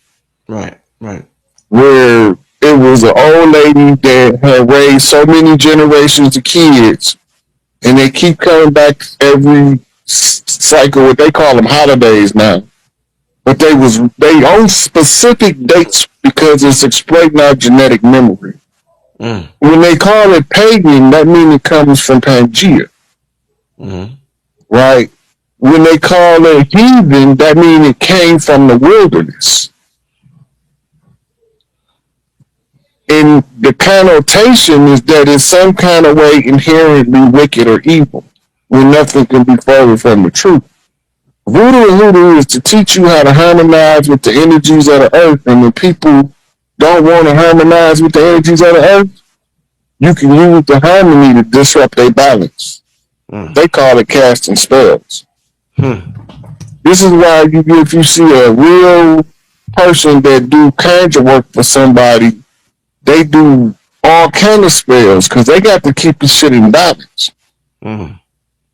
Right, right. Where it was an old lady that had raised so many generations of kids, and they keep coming back every cycle. What they call them holidays now, but they own specific dates because it's exploiting our genetic memory. Mm. When they call it pagan, that means it comes from Pangea, right? When they call it heathen, that means it came from the wilderness. And the connotation is that in some kind of way inherently wicked or evil, when nothing can be further from the truth. Voodoo and hoodoo is to teach you how to harmonize with the energies of the earth, and when people don't want to harmonize with the energies of the earth, you can use the harmony to disrupt their balance. They call it casting spells. This is why if you see a real person that do conjure work for somebody, they do all kind of spells because they got to keep the shit in balance.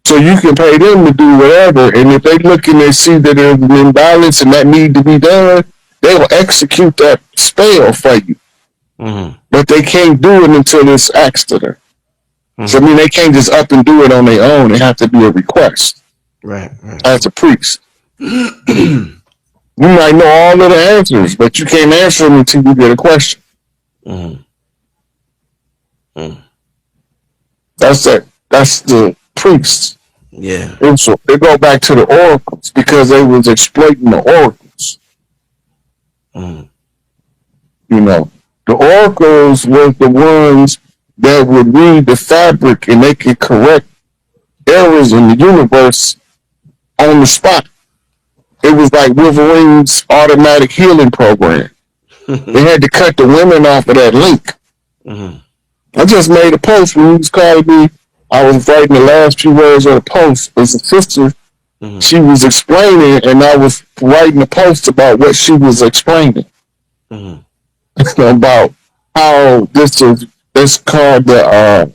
So you can pay them to do whatever, and if they look and they see that there's an imbalance and that need to be done, they will execute that spell for you. But they can't do it until it's asked to them. So I mean, they can't just up and do it on their own. They have to do a request. Right. As a priest. You might know all of the answers, but you can't answer them until you get a question. That's it. That's the priests. Yeah. And so they go back to the oracles because they was exploiting the oracles. You know, the oracles was the ones that would read the fabric and they could correct errors in the universe on the spot. It was like Wolverine's automatic healing program. They had to cut the women off of that link. I just made a post when he was calling me. I was writing the last few words of the post. As a sister, she was explaining, and I was writing a post about what she was explaining. About how this is, it's called the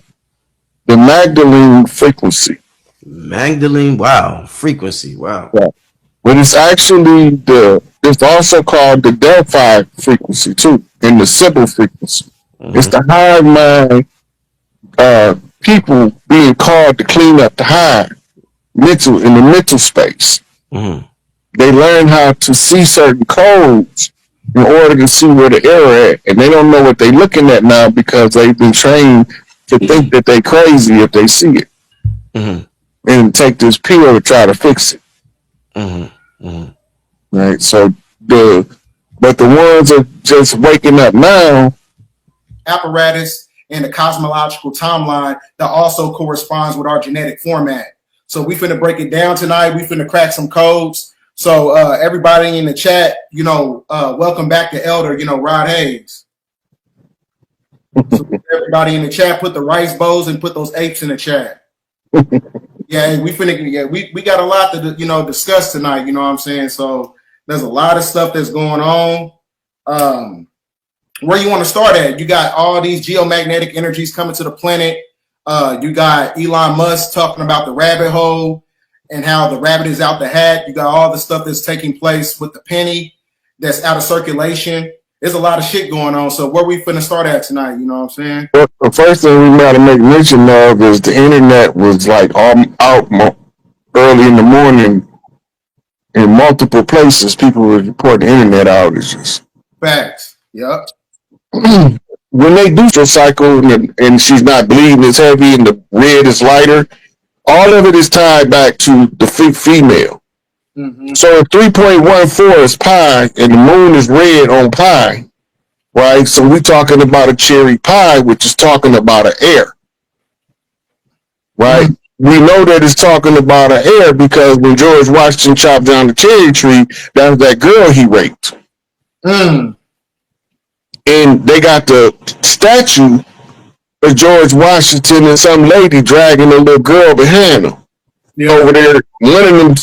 Magdalene frequency. Magdalene, wow. Frequency, wow. Yeah. But it's actually it's also called the Delphi frequency too, and the Sybil frequency. It's the hive mind people being called to clean up the hive in the mental space. They learn how to see certain codes in order to see where the error at, and they don't know what they're looking at now because they've been trained to think that they're crazy if they see it, and take this pill to try to fix it. Right. So but the ones are just waking up now. Apparatus and the cosmological timeline that also corresponds with our genetic format. So we finna break it down tonight. We finna crack some codes. So everybody in the chat, welcome back to Elder, Rod Hayes. So everybody in the chat, put the rice bowls and put those apes in the chat. Yeah, we got a lot to discuss tonight. You know what I'm saying? So there's a lot of stuff that's going on. Where you want to start at? You got all these geomagnetic energies coming to the planet. You got Elon Musk talking about the rabbit hole and how the rabbit is out the hat. You got all the stuff that's taking place with the penny that's out of circulation. There's a lot of shit going on. So where we finna start at tonight? You know what I'm saying? Well, the first thing we got to make mention of is the internet was like out early in the morning in multiple places. People would report the internet outages. Facts. Yep. When they do the cycle and she's not bleeding as heavy and the red is lighter, all of it is tied back to the female. So if 3.14 is pi and the moon is red on pi, right? So we're talking about a cherry pie, which is talking about an heir, right? We know that it's talking about an heir because when George Washington chopped down the cherry tree, that was that girl he raped. And they got the statue George Washington and some lady dragging a little girl behind him over there. One of them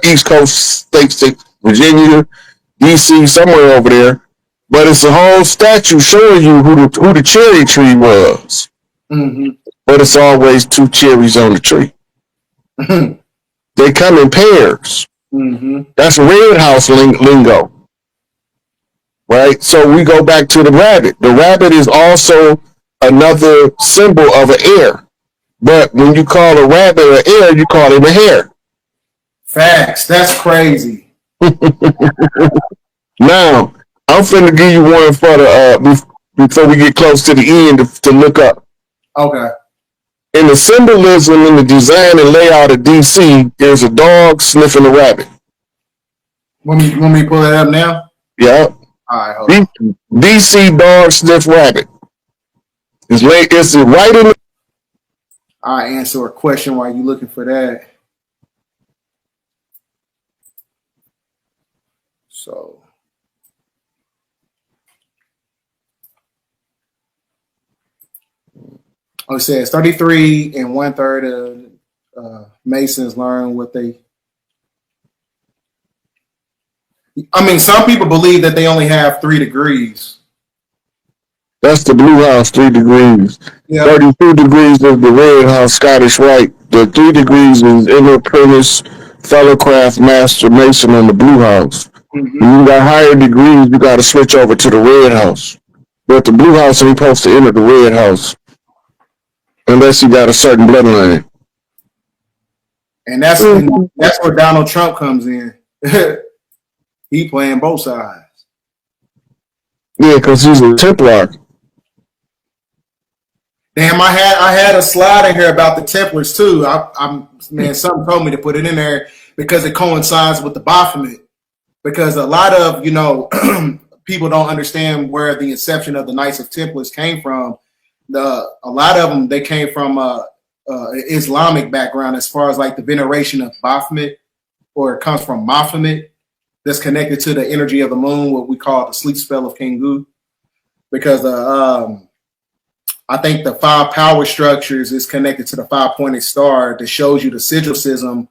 East Coast states, Virginia, DC, somewhere over there. But it's a whole statue showing you who the cherry tree was. Mm-hmm. But it's always two cherries on the tree. They come in pairs. Mm-hmm. That's Red House lingo. Right? So we go back to the rabbit. The rabbit is also another symbol of an heir. But when you call a rabbit an heir, you call him a hare. Facts. That's crazy. Now, I'm finna give you one for the before we get close to the end to look up. Okay. In the symbolism in the design and layout of DC, there's a dog sniffing a rabbit. Want me to pull that up now? Yeah. All right, hold on. DC dog sniff rabbit. It's right in the. I answer a question while you looking for that. So. Oh, it says 33 and 1/3 of Masons learn what they. I mean, some people believe that they only have 3 degrees. That's the Blue House, 3 degrees. Yeah. 32 degrees is the Red House, Scottish Rite. The 3 degrees is Inner Apprentice, Fellowcraft, Master Mason on the Blue House. Mm-hmm. When you got higher degrees, you got to switch over to the Red House. But the Blue House ain't supposed to enter the Red House unless you got a certain bloodline. And that's where Donald Trump comes in. He playing both sides. Yeah, because he's a Templar. Damn, I had a slide in here about the Templars too. Man, something told me to put it in there because it coincides with the Baphomet. Because a lot of people don't understand where the inception of the Knights of Templars came from. A lot of them, they came from Islamic background as far as like the veneration of Baphomet, or it comes from Baphomet, that's connected to the energy of the moon, what we call the sleep spell of Kingu. Because I think the 5 power structures is connected to the 5-pointed star that shows you the sigil system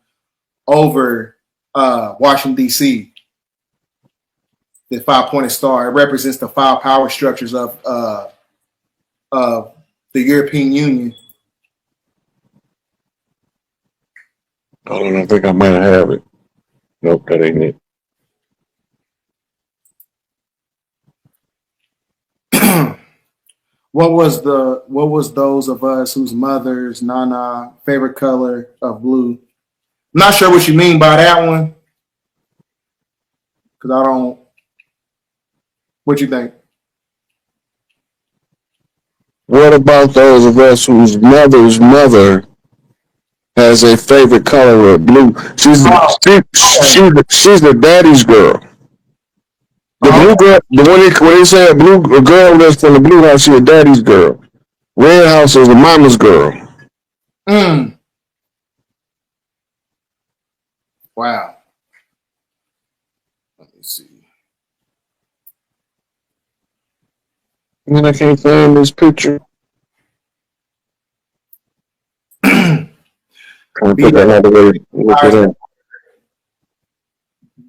over Washington, D.C. The 5-pointed star, it represents the 5 power structures of the European Union. Hold on, I think I might have it. Nope, that ain't it. What was those of us whose mothers, Nana, favorite color of blue? I'm not sure what you mean by that one. Because I don't. What you think? What about those of us whose mother's mother has a favorite color of blue? She's the daddy's girl. The blue girl, when they say a girl that's from the Blue House, she's a daddy's girl. Red House is a mama's girl. Wow. Let me see. And I can't find this picture.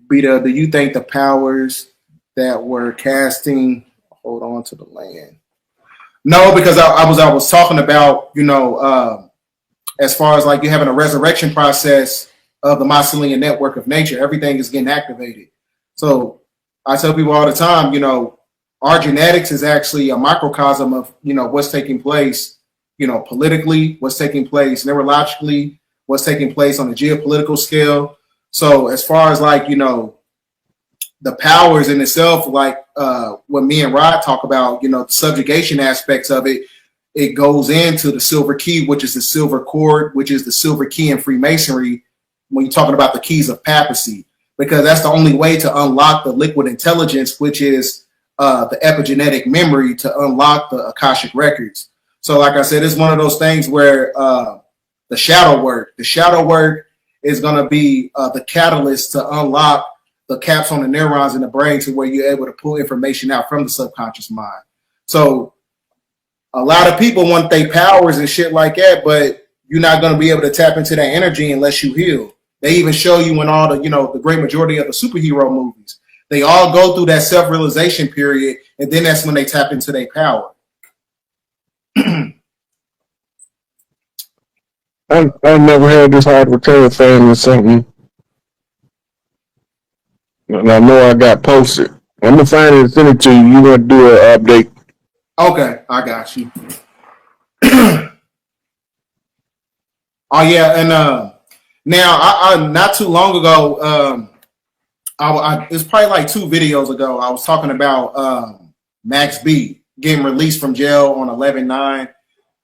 Beta, do you think the powers that were casting hold on to the land? No, because I was talking about, as far as like you having a resurrection process of the mycelial network of nature, everything is getting activated. So I tell people all the time, our genetics is actually a microcosm of, what's taking place, politically, what's taking place neurologically, what's taking place on a geopolitical scale. So as far as like, the powers in itself, like what me and Rod talk about, the subjugation aspects of it, it goes into the silver key, which is the silver cord, which is the silver key in Freemasonry when you're talking about the keys of papacy, because that's the only way to unlock the liquid intelligence, which is the epigenetic memory, to unlock the Akashic records. So like I said, it's one of those things where the shadow work is going to be the catalyst to unlock the caps on the neurons in the brain to where you're able to pull information out from the subconscious mind. So a lot of people want their powers and shit like that, but you're not going to be able to tap into that energy unless you heal. They even show you in all the, the great majority of the superhero movies. They all go through that self-realization period, and then that's when they tap into their power. I never had this hard return thing or something. And I know I got posted. I'm gonna find it and send it to you. You gonna do an update? Okay, I got you. Oh yeah, and now I not too long ago, it's probably like 2 videos ago. I was talking about Max B getting released from jail on 11/9,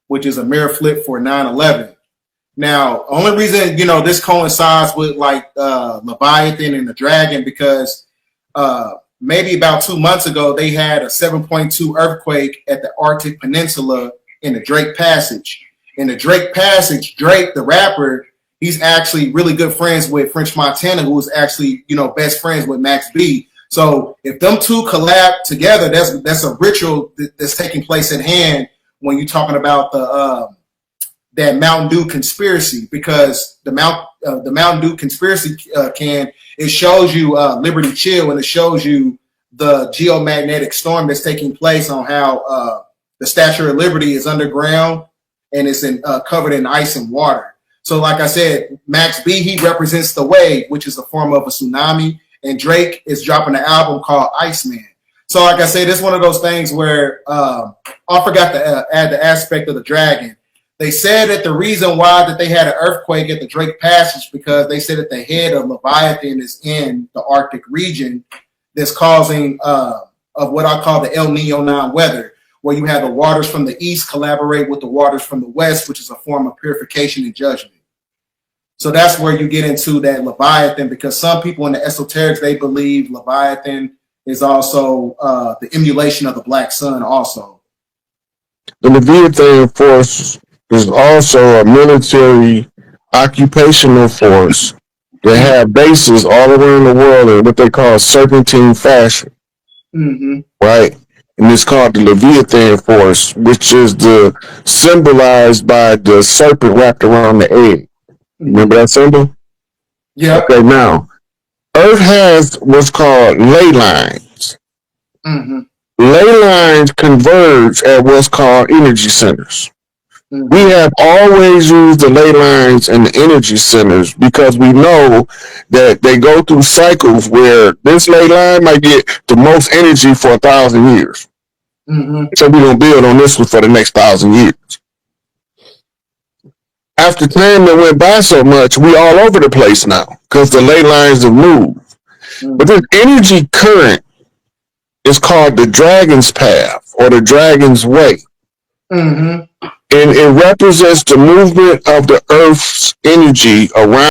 which is a mirror flip for 9/11. Now, only reason this coincides with like Leviathan and the Dragon because maybe about 2 months ago they had a 7.2 earthquake at the Arctic Peninsula in the Drake Passage. In the Drake Passage, Drake, the rapper, he's actually really good friends with French Montana, who is actually best friends with Max B. So if them two collab together, that's a ritual that's taking place at hand when you're talking about that Mountain Dew conspiracy, because the Mountain Dew conspiracy it shows you Liberty Chill, and it shows you the geomagnetic storm that's taking place on how the Statue of Liberty is underground and it's covered in ice and water. So like I said, Max B, he represents the wave, which is a form of a tsunami, and Drake is dropping an album called Iceman. So like I said, it's one of those things where I forgot to add the aspect of the dragon. They said that the reason why that they had an earthquake at the Drake Passage because they said that the head of Leviathan is in the Arctic region that's causing of what I call the El Nino non-weather, where you have the waters from the east collaborate with the waters from the west, which is a form of purification and judgment. So that's where you get into that Leviathan, because some people in the esoterics, they believe Leviathan is also the emulation of the black sun also. The Leviathan force is also a military occupational force that have bases all around the world in what they call serpentine fashion. Mm-hmm. Right? And it's called the Leviathan force, which is symbolized by the serpent wrapped around the egg. Remember that symbol? Yeah. Okay, now, Earth has what's called ley lines. Mm-hmm. Ley lines converge at what's called energy centers. Mm-hmm. We have always used the ley lines and the energy centers because we know that they go through cycles where this ley line might get the most energy for 1,000 years. Mm-hmm. So we're going to build on this one for the next 1,000 years. After time that went by so much, we all over the place now because the ley lines have moved. Mm-hmm. But this energy current is called the Dragon's Path or the Dragon's Way. Mm-hmm. And it represents the movement of the Earth's energy around